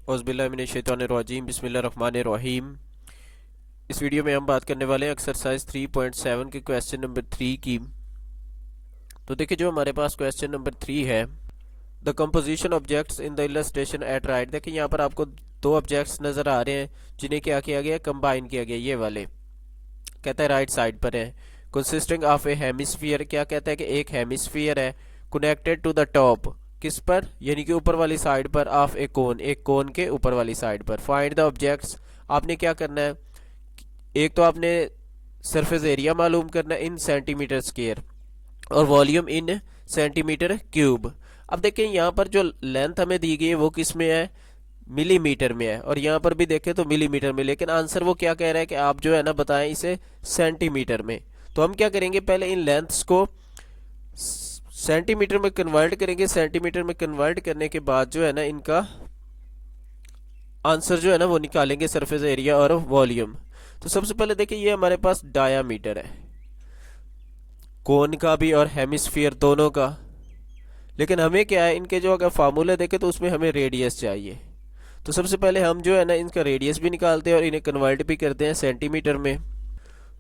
औज़ुबिल्लाहिमिनश्शैतानिर्रजीम बिस्मिल्लाहिर्रहमानिर्रहीम। इस वीडियो में हम बात करने वाले हैं एक्सरसाइज 3.7 के क्वेश्चन नंबर 3 की। तो देखिए, जो हमारे पास क्वेश्चन नंबर 3 है, the composition objects in the illustration at right. देखिए, यहाँ पर आपको दो ऑब्जेक्ट्स नज़र आ रहे हैं जिन्हें क्या किया गया, कंबाइन किया गया। ये वाले कहता है राइट साइड पर है। कंसिस्टिंग ऑफ ए हेमिस्फीयर, क्या कहता है कि एक हेमिस्फीयर है, कनेक्टेड टू द टॉप, किस पर, यानी कि ऊपर वाली साइड पर, ऑफ ए कोन, एक कोन के ऊपर वाली साइड पर। फाइंड द ऑब्जेक्ट्स, आपने क्या करना है, एक तो आपने सरफेस एरिया मालूम करना है इन सेंटीमीटर स्क्वायर और वॉल्यूम इन सेंटीमीटर क्यूब। अब देखें, यहाँ पर जो लेंथ हमें दी गई है वो किस में है, मिलीमीटर में है, और यहाँ पर भी देखें तो मिलीमीटर में, लेकिन आंसर वो क्या कह रहा है कि आप जो है ना बताएं इसे सेंटीमीटर में। तो हम क्या करेंगे, पहले इन लेंथ्स को सेंटीमीटर में कन्वर्ट करेंगे। सेंटीमीटर में कन्वर्ट करने के बाद जो है ना इनका आंसर जो है ना वो निकालेंगे, सरफेस एरिया और वॉल्यूम। तो सबसे पहले देखिए, ये हमारे पास डायामीटर है, कोन का भी और हेमिस्फीयर दोनों का। लेकिन हमें क्या है, इनके जो अगर फार्मूले देखें तो उसमें हमें रेडियस चाहिए। तो सबसे पहले हम जो है ना इनका रेडियस भी निकालते हैं और इन्हें कन्वर्ट भी करते हैं सेंटीमीटर में।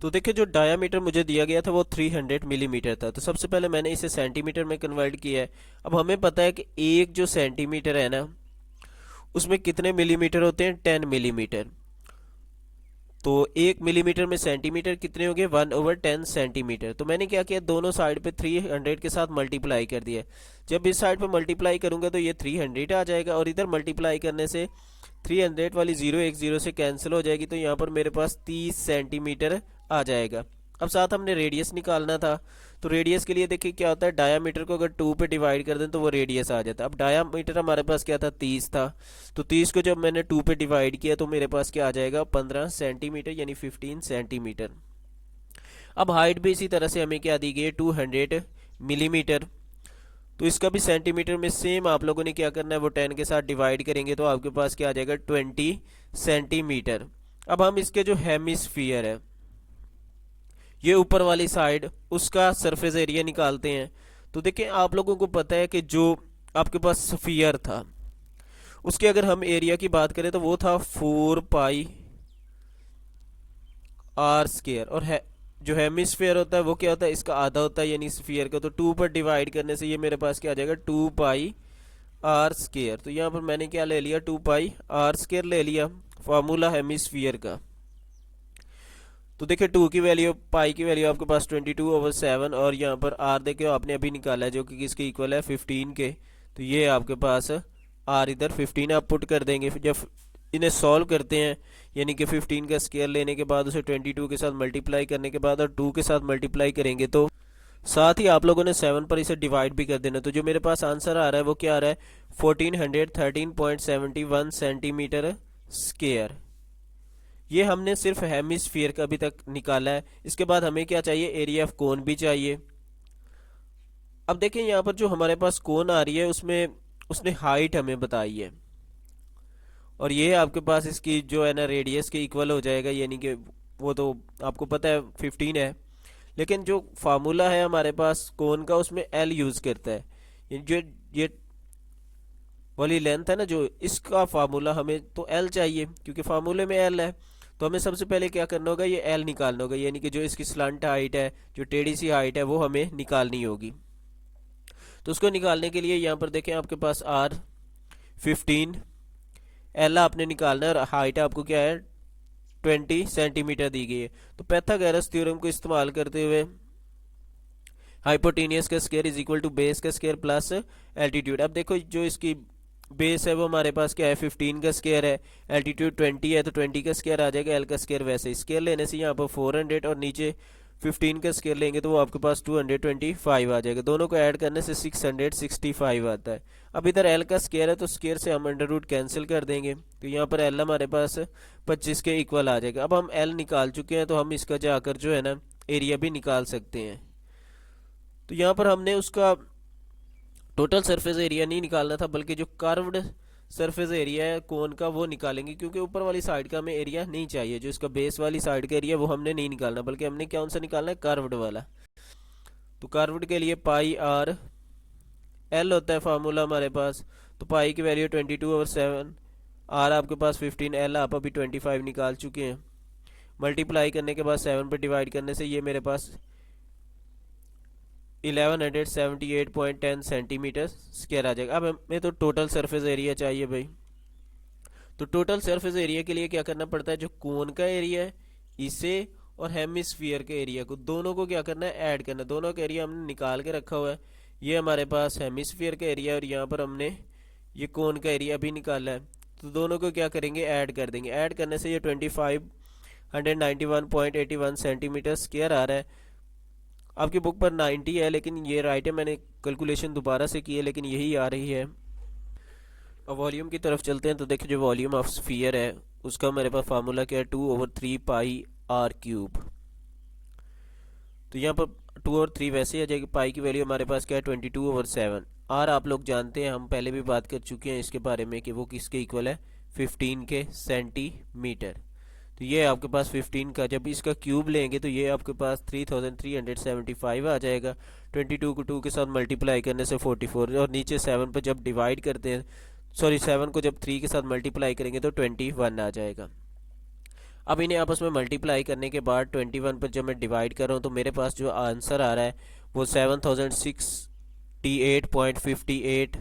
तो देखिए, जो डायामीटर मुझे दिया गया था वो 300 मिलीमीटर था। तो सबसे पहले मैंने इसे सेंटीमीटर में कन्वर्ट किया है। अब हमें पता है कि एक जो सेंटीमीटर है ना उसमें कितने मिलीमीटर होते हैं, 10 मिलीमीटर। तो 1 मिलीमीटर में सेंटीमीटर कितने हो गए, 1/10 सेंटीमीटर। तो मैंने क्या किया, दोनों साइड पे 300 के साथ मल्टीप्लाई कर दिया। जब इस साइड पे मल्टीप्लाई करूंगा तो ये 300 आ जाएगा, और इधर मल्टीप्लाई करने से 300 वाली जीरो एक जीरो से कैंसिल हो जाएगी। तो यहाँ पर मेरे पास 30 सेंटीमीटर आ जाएगा। अब साथ हमने रेडियस निकालना था। तो रेडियस के लिए देखिए क्या होता है, डायामीटर को अगर 2 पे डिवाइड कर दें तो वो रेडियस आ जाता है। अब डायामीटर हमारे पास क्या था, 30 था। तो 30 को जब मैंने 2 पे डिवाइड किया तो मेरे पास क्या आ जाएगा, 15 सेंटीमीटर, यानी 15 सेंटीमीटर। अब हाइट भी इसी तरह से हमें क्या दी गई है, 200 मिलीमीटर। तो इसका भी सेंटीमीटर में सेम आप लोगों ने क्या करना है, वो 10 के साथ डिवाइड करेंगे तो आपके पास क्या आ जाएगा, 20 सेंटीमीटर। अब हम इसके जो हेमिस्फीयर है, ये ऊपर वाली साइड, उसका सरफेस एरिया निकालते हैं। तो देखिए, आप लोगों को पता है कि जो आपके पास स्फीयर था उसके अगर हम एरिया की बात करें तो वो था 4πr², और है जो हेमिस्फीयर होता है वो क्या होता है, इसका आधा होता है, यानी स्फीयर का। तो 2 पर डिवाइड करने से ये मेरे पास क्या आ जाएगा, 2πr²। तो यहाँ पर मैंने क्या ले लिया, 2πr² ले लिया, फार्मूला हेमिस्फीयर का। तो देखिए, 2 की वैल्यू, पाई की वैल्यू आपके पास 22/7, और यहाँ पर आर देखिए आपने अभी निकाला है जो कि किसके इक्वल है, 15 के। तो ये आपके पास आर इधर 15 आप पुट कर देंगे। फिर जब इन्हें सॉल्व करते हैं, यानी कि 15 का स्केयर लेने के बाद उसे 22 के साथ मल्टीप्लाई करने के बाद और 2 के साथ मल्टीप्लाई करेंगे, तो साथ ही आप लोगों ने 7 पर इसे डिवाइड भी कर देना। तो जो मेरे पास आंसर आ रहा है वो क्या आ रहा है, 1413.71 सेंटीमीटर स्केयर। ये हमने सिर्फ हेमिस्फीयर का अभी तक निकाला है। इसके बाद हमें क्या चाहिए, एरिया ऑफ कोन भी चाहिए। अब देखें, यहाँ पर जो हमारे पास कोन आ रही है उसमें उसने हाइट हमें बताई है, और ये आपके पास इसकी जो है ना रेडियस के इक्वल हो जाएगा, यानी कि वो तो आपको पता है 15 है। लेकिन जो फार्मूला है हमारे पास कोन का उसमें एल यूज़ करता है। ये वाली लेंथ है ना, जो इसका फार्मूला हमें तो एल चाहिए क्योंकि फार्मूले में एल है। तो हमें सबसे पहले क्या करना होगा, ये एल निकालना होगा, यानी कि जो इसकी स्लंट हाइट है, जो टेढ़ी सी हाइट है, वो हमें निकालनी होगी। तो उसको निकालने के लिए यहाँ पर देखें आपके पास आर 15, एल आपने निकालना है, और हाइट आपको क्या है, 20 सेंटीमीटर दी गई है। तो पाइथागोरस थ्योरम को इस्तेमाल करते हुए हाइपोटेनियस का square is equal to base का स्क्वायर प्लस एल्टीट्यूड। अब देखो, जो इसकी बेस है वो हमारे पास क्या है, 15 का स्क्वायर है, एल्टीट्यूड 20 है, तो 20 का स्क्वायर आ जाएगा, एल का स्क्वायर वैसे स्क्वायर लेने से यहाँ पर 400, और नीचे 15 का स्क्वायर लेंगे तो वो आपके पास 225 आ जाएगा। दोनों को ऐड करने से 665 आता है। अब इधर एल का स्क्वायर है तो स्क्वायर से हम अंडर रूट कैंसिल कर देंगे, तो यहाँ पर एल हमारे पास 25 के इक्वल आ जाएगा। अब हम एल निकाल चुके हैं तो हम इसका जाकर जो है ना एरिया भी निकाल सकते हैं। तो यहाँ पर हमने उसका टोटल सरफेस एरिया नहीं निकालना था, बल्कि जो कर्व्ड सरफेस एरिया है कोन का वो निकालेंगे, क्योंकि ऊपर वाली साइड का हमें एरिया नहीं चाहिए। जो इसका बेस वाली साइड का एरिया वो हमने नहीं निकालना, बल्कि हमने कौन सा निकालना है, कर्व्ड वाला। तो कर्व्ड के लिए πr, एल होता है फार्मूला हमारे पास। तो पाई की वैल्यू 22/7, आर आपके पास 15, एल आप अभी 25 निकाल चुके हैं। मल्टीप्लाई करने के बाद 7 पे डिवाइड करने से ये मेरे पास 1178.10 सेंटीमीटर स्क्वायर आ जाएगा। अब हमें तो टोटल सरफेस एरिया चाहिए भाई। तो टोटल सरफेस एरिया के लिए क्या करना पड़ता है, जो कोन का एरिया है इसे और हेमिस्फीयर के एरिया को, दोनों को क्या करना है, ऐड करना है। दोनों का एरिया हमने निकाल के रखा हुआ है। ये हमारे पास हेमिस्फीयर का एरिया और यहाँ पर हमने ये कोन का एरिया भी निकाला है। तो दोनों को क्या करेंगे, ऐड कर देंगे। ऐड करने से ये 2591.81 सेंटीमीटर स्क्वायर आ रहा है। आपकी बुक पर 90 है, लेकिन ये राइट है, मैंने कैलकुलेशन दोबारा से की है, लेकिन यही आ रही है। अब वॉल्यूम की तरफ चलते हैं। तो देखिए जो वॉल्यूम ऑफ स्फीयर है उसका मेरे पास फार्मूला क्या है, 2/3 पाई आर क्यूब। तो यहाँ पर 2/3 वैसे ही आ जाएगी। पाई की वैल्यू हमारे पास क्या है, 22/7। आर आप लोग जानते हैं, हम पहले भी बात कर चुके हैं इसके बारे में कि वो किसके इक्वल है, 15 के सेंटीमीटर। तो ये आपके पास 15 का, जब इसका क्यूब लेंगे तो ये आपके पास 3375 आ जाएगा। 22 को 2 के साथ मल्टीप्लाई करने से 44, और नीचे 7 पर जब डिवाइड करते हैं, सॉरी 7 को जब 3 के साथ मल्टीप्लाई करेंगे तो 21 आ जाएगा। अब इन्हें आपस में मल्टीप्लाई करने के बाद 21 पर जब मैं डिवाइड कर रहा हूँ तो मेरे पास जो आंसर आ रहा है वो 7068.58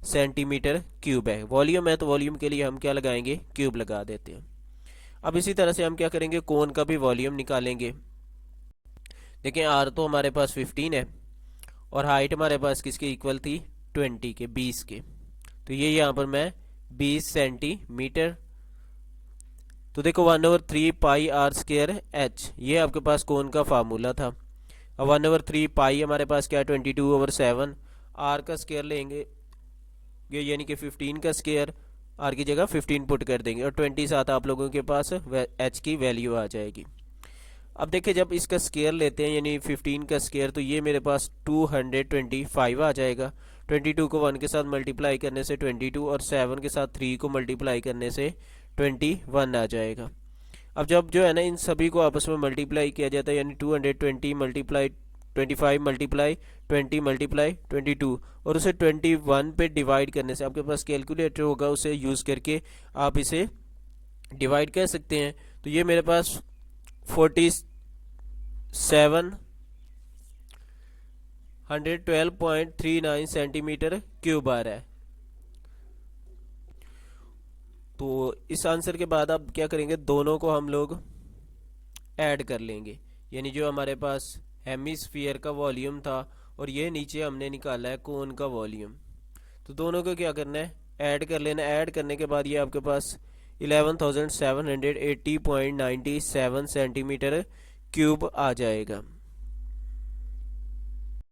सेंटीमीटर क्यूब है। वॉल्यूम है तो वॉल्यूम के लिए हम क्या लगाएंगे, क्यूब लगा देते हैं। अब इसी तरह से हम क्या करेंगे, कोन का भी वॉल्यूम निकालेंगे। देखिए आर तो हमारे पास 15 है और हाइट हमारे पास किसके इक्वल थी, 20 के, 20 के। तो ये यहाँ पर मैं 20 सेंटीमीटर। तो देखो 1/3 पाई आर स्क्वायर एच, ये आपके पास कोन का फार्मूला था। अब 1/3 पाई हमारे पास क्या है, 22/7। आर का स्क्वायर लेंगे यानी कि 15 का स्क्वायर, आर की जगह 15 पुट कर देंगे और 20 साथ आप लोगों के पास एच की वैल्यू आ जाएगी। अब देखिए जब इसका स्क्वायर लेते हैं यानी 15 का स्क्वायर, तो ये मेरे पास 225 आ जाएगा। 22 को 1 के साथ मल्टीप्लाई करने से 22 और 7 के साथ 3 को मल्टीप्लाई करने से 21 आ जाएगा। अब जब जो है ना इन सभी को आपस में मल्टीप्लाई किया जाता है यानी 220 मल्टीप्लाई 25 मल्टीप्लाई 20 मल्टीप्लाई 22 और उसे 21 पे डिवाइड करने से, आपके पास कैलकुलेटर होगा उसे यूज़ करके आप इसे डिवाइड कर सकते हैं। तो ये मेरे पास 4712.39 सेंटीमीटर क्यूब आ रहा है। तो इस आंसर के बाद आप क्या करेंगे, दोनों को हम लोग ऐड कर लेंगे। यानी जो हमारे पास हेमिस्फीयर का वॉल्यूम था और ये नीचे हमने निकाला है कोन का वॉल्यूम, तो दोनों को क्या करना है, ऐड कर लेना। ऐड करने के बाद ये आपके पास 11,780.97 सेंटीमीटर क्यूब आ जाएगा।